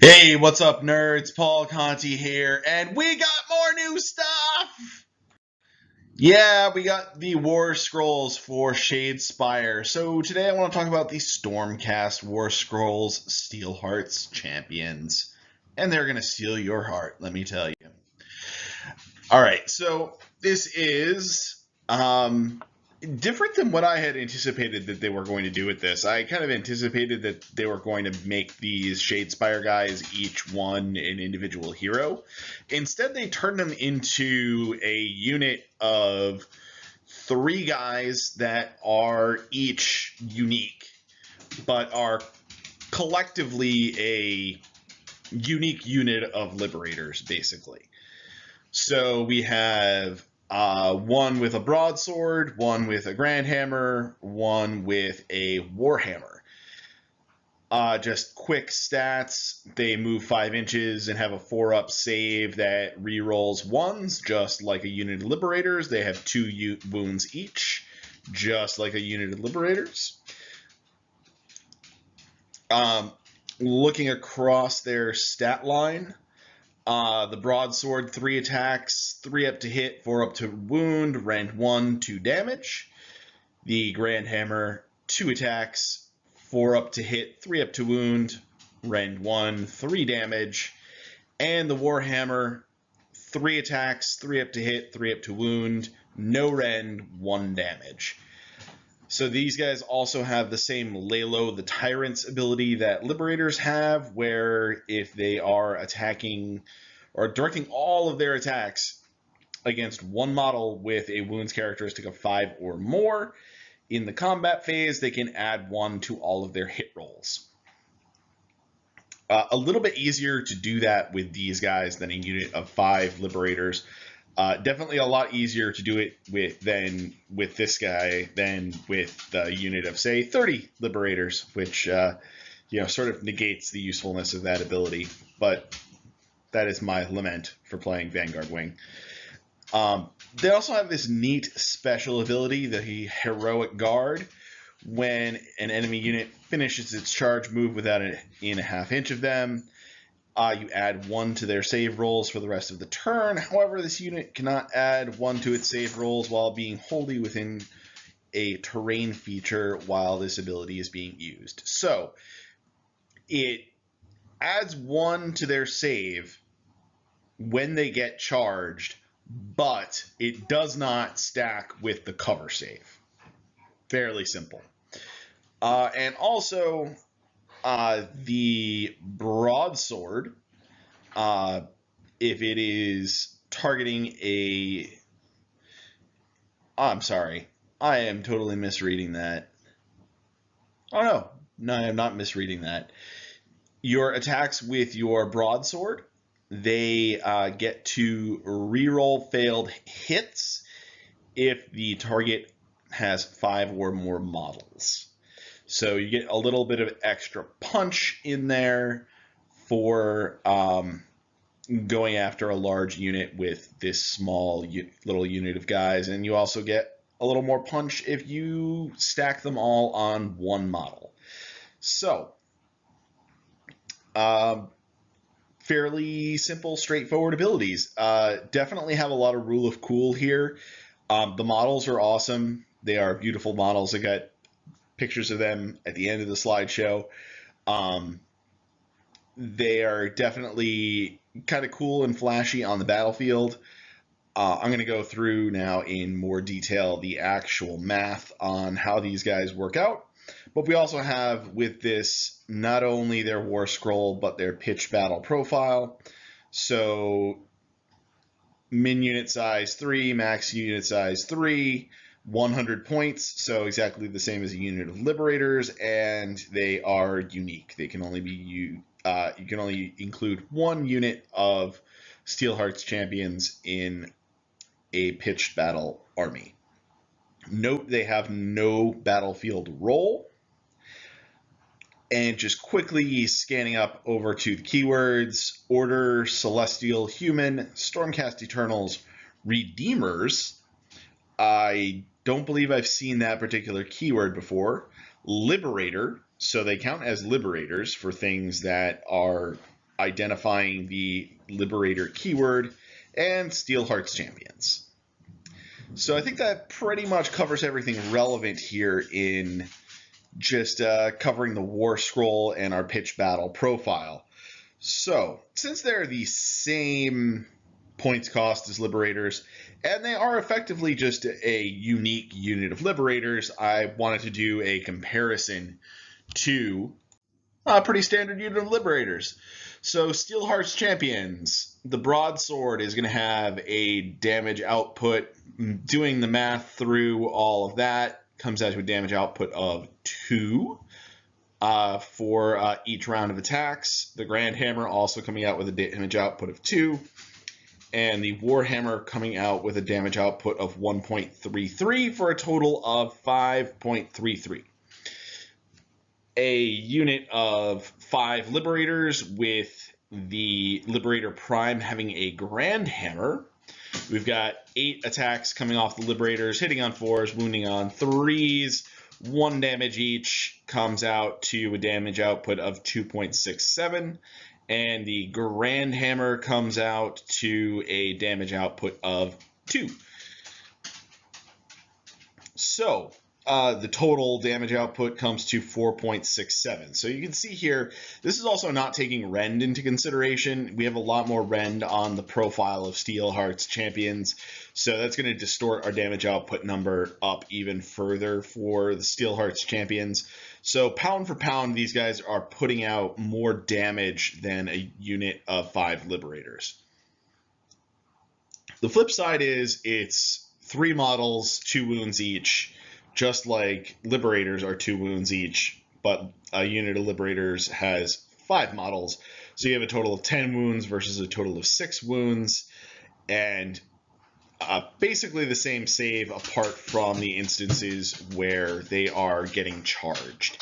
Hey, what's up, nerds? PaulMConti here, and we got more new stuff! Yeah, we got the War Scrolls for Shadespire. So today I want to talk about the Stormcast War Scrolls Steelheart'S champions. And they're going to steal your heart, let me tell you. Alright, so this is different than what I had anticipated that they were going to do with this. I kind of anticipated that they were going to make these Shadespire guys each one an individual hero. Instead, they turned them into a unit of 3 guys that are each unique, but are collectively a unique unit of liberators, basically. So we have one with a broadsword, one with a grand hammer, one with a warhammer. Just quick stats. They move 5 inches and have a 4-up save that rerolls 1s, just like a unit of liberators. They have 2 wounds each, just like a unit of liberators. Looking across their stat line, the broadsword, 3 attacks, 3 up to hit, 4 up to wound, rend 1, 2 damage. The grand hammer, 2 attacks, 4 up to hit, 3 up to wound, rend 1, 3 damage. And the warhammer, 3 attacks, 3 up to hit, 3 up to wound, no rend, 1 damage. So these guys also have the same Lalo the Tyrant's ability that Liberators have, where if they are attacking or directing all of their attacks against one model with a wounds characteristic of 5 or more, in the combat phase, they can add 1 to all of their hit rolls. A little bit easier to do that with these guys than a unit of 5 Liberators. Definitely a lot easier to do it with this guy than with the unit of, say, 30 Liberators, which sort of negates the usefulness of that ability. But that is my lament for playing Vanguard Wing. They also have this neat special ability, the Heroic Guard. When an enemy unit finishes its charge move within a half inch of them, you add 1 to their save rolls for the rest of the turn. However, this unit cannot add 1 to its save rolls while being wholly within a terrain feature while this ability is being used. So it adds 1 to their save when they get charged, but it does not stack with the cover save. Fairly simple. And also, the broadsword, if it is targeting a... I'm sorry. I am totally misreading that. Oh, no, I am not misreading that. Your attacks with your broadsword, they get to reroll failed hits if the target has 5 or more models. So you get a little bit of extra punch in there for going after a large unit with this small little unit of guys. And you also get a little more punch if you stack them all on 1 model. So, fairly simple, straightforward abilities. Definitely have a lot of rule of cool here. The models are awesome. They are beautiful models. I got pictures of them at the end of the slideshow. They are definitely kind of cool and flashy on the battlefield. I'm going to go through now in more detail the actual math on how these guys work out. But we also have with this not only their War Scroll, but their pitched battle profile. So min unit size 3, max unit size 3, 100 points, so exactly the same as a unit of Liberators, and they are unique. They can only be you can only include 1 unit of Steelheart'S champions in a pitched battle army. Note they have no battlefield role. And just quickly scanning up over to the keywords: Order, Celestial, Human, Stormcast Eternals, Redeemers. I don't believe I've seen that particular keyword before. Liberator, so they count as liberators for things that are identifying the Liberator keyword, and Steelheart'S champions. So I think that pretty much covers everything relevant here in just covering the War Scroll and our pitch battle profile. So, since they're the same points cost as Liberators, and they are effectively just a unique unit of Liberators, I wanted to do a comparison to a pretty standard unit of Liberators. So, Steelheart'S champions, the broadsword is going to have a damage output. Doing the math through all of that comes out to a damage output of 2 for each round of attacks. The Grand Hammer also coming out with a damage output of 2. And the Warhammer coming out with a damage output of 1.33 for a total of 5.33. A unit of 5 Liberators with the Liberator Prime having a Grand Hammer. We've got 8 attacks coming off the Liberators, hitting on 4s, wounding on 3s. 1 damage each comes out to a damage output of 2.67. And the Grand Hammer comes out to a damage output of 2. So, the total damage output comes to 4.67. So you can see here, this is also not taking Rend into consideration. We have a lot more Rend on the profile of Steelheart'S champions, so that's going to distort our damage output number up even further for the Steelheart'S champions. So pound for pound, these guys are putting out more damage than a unit of 5 Liberators. The flip side is it's 3 models, 2 wounds each, just like Liberators are 2 wounds each, but a unit of Liberators has 5 models. So you have a total of 10 wounds versus a total of 6 wounds, and basically the same save apart from the instances where they are getting charged.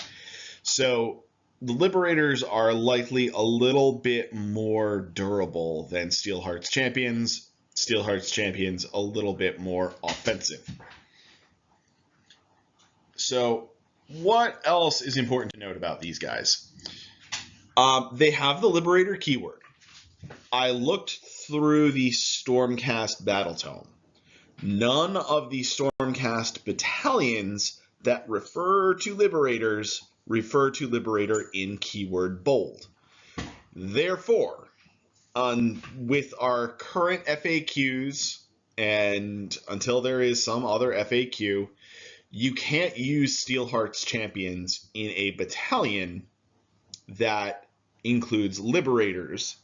So the Liberators are likely a little bit more durable than Steelheart'S champions. Steelheart'S champions a little bit more offensive. So what else is important to note about these guys? They have the Liberator keyword. I looked through the Stormcast battle tome. None of the Stormcast battalions that refer to Liberators refer to Liberator in keyword bold. Therefore, with our current FAQs, and until there is some other FAQ, you can't use Steelheart'S champions in a battalion that includes Liberators,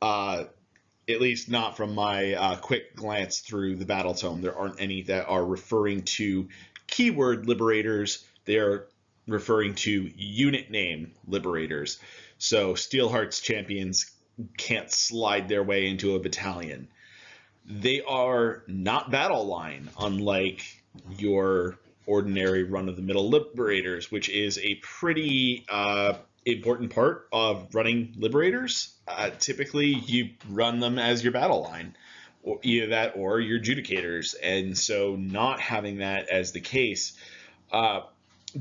at least not from my quick glance through the battle tome. There aren't any that are referring to keyword Liberators. They're referring to unit name Liberators. So Steelheart'S champions can't slide their way into a battalion. They are not battle line, unlike your ordinary run-of-the-mill Liberators, which is a pretty important part of running Liberators. Typically, you run them as your battle line, or either that or your Judicators, and so not having that as the case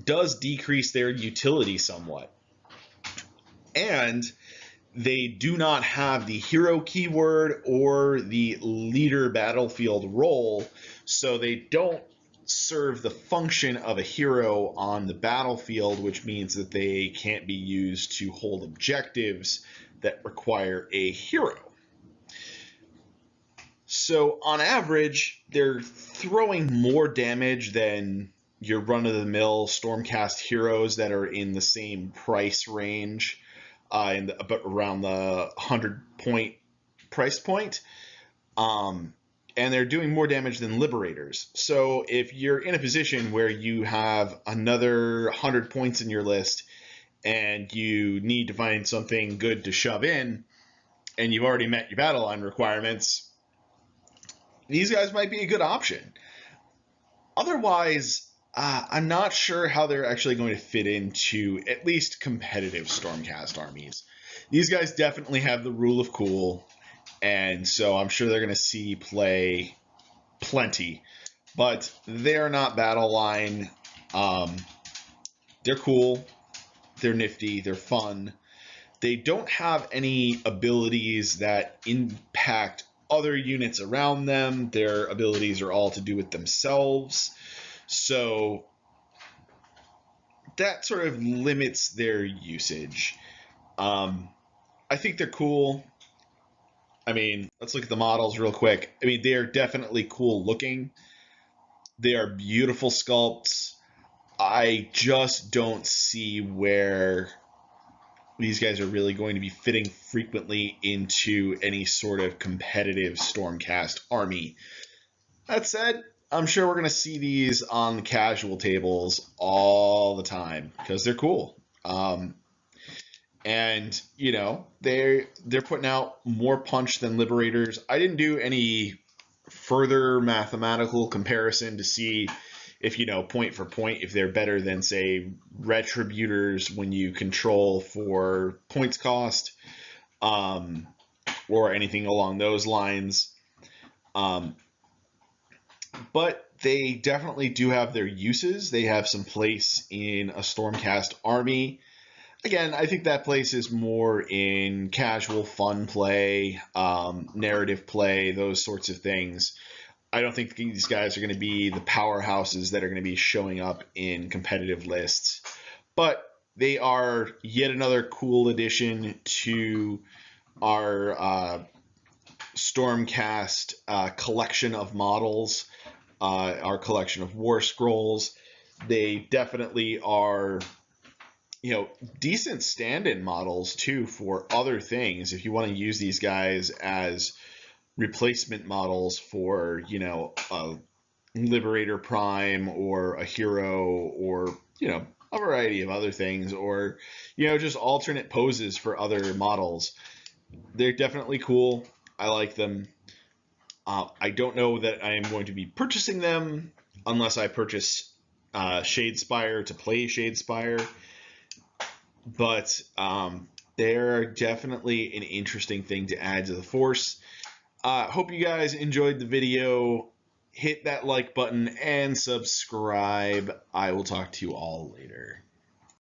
does decrease their utility somewhat. And they do not have the hero keyword or the leader battlefield role, so they don't serve the function of a hero on the battlefield, which means that they can't be used to hold objectives that require a hero. So on average, they're throwing more damage than your run-of-the-mill Stormcast heroes that are in the same price range, but around the 100-point price point. And they're doing more damage than Liberators. So if you're in a position where you have another 100 points in your list and you need to find something good to shove in, and you've already met your battle line requirements, these guys might be a good option. Otherwise, I'm not sure how they're actually going to fit into at least competitive Stormcast armies. These guys definitely have the rule of cool, and so I'm sure they're going to see play plenty. But they're not battle line. They're cool. They're nifty. They're fun. They don't have any abilities that impact other units around them. Their abilities are all to do with themselves. So that sort of limits their usage. I think they're cool. I mean, let's look at the models real quick. I mean, they are definitely cool looking. They are beautiful sculpts. I just don't see where these guys are really going to be fitting frequently into any sort of competitive Stormcast army. That said, I'm sure we're going to see these on the casual tables all the time because they're cool. And you know, they're putting out more punch than Liberators. I didn't do any further mathematical comparison to see if, you know, point for point, if they're better than, say, Retributors when you control for points cost, or anything along those lines. But they definitely do have their uses. They have some place in a Stormcast army. Again, I think that place is more in casual fun play, narrative play, those sorts of things. I don't think these guys are going to be the powerhouses that are going to be showing up in competitive lists. But they are yet another cool addition to our Stormcast collection of models, our collection of War Scrolls. They definitely are, you know, decent stand-in models too for other things. If you want to use these guys as replacement models for, you know, a Liberator Prime or a hero, or, you know, a variety of other things, or, you know, just alternate poses for other models, they're definitely cool. I like them. I don't know that I am going to be purchasing them unless I purchase Shadespire to play Shadespire. But they're definitely an interesting thing to add to the force. Hope you guys enjoyed the video. Hit that like button and subscribe. I will talk to you all later.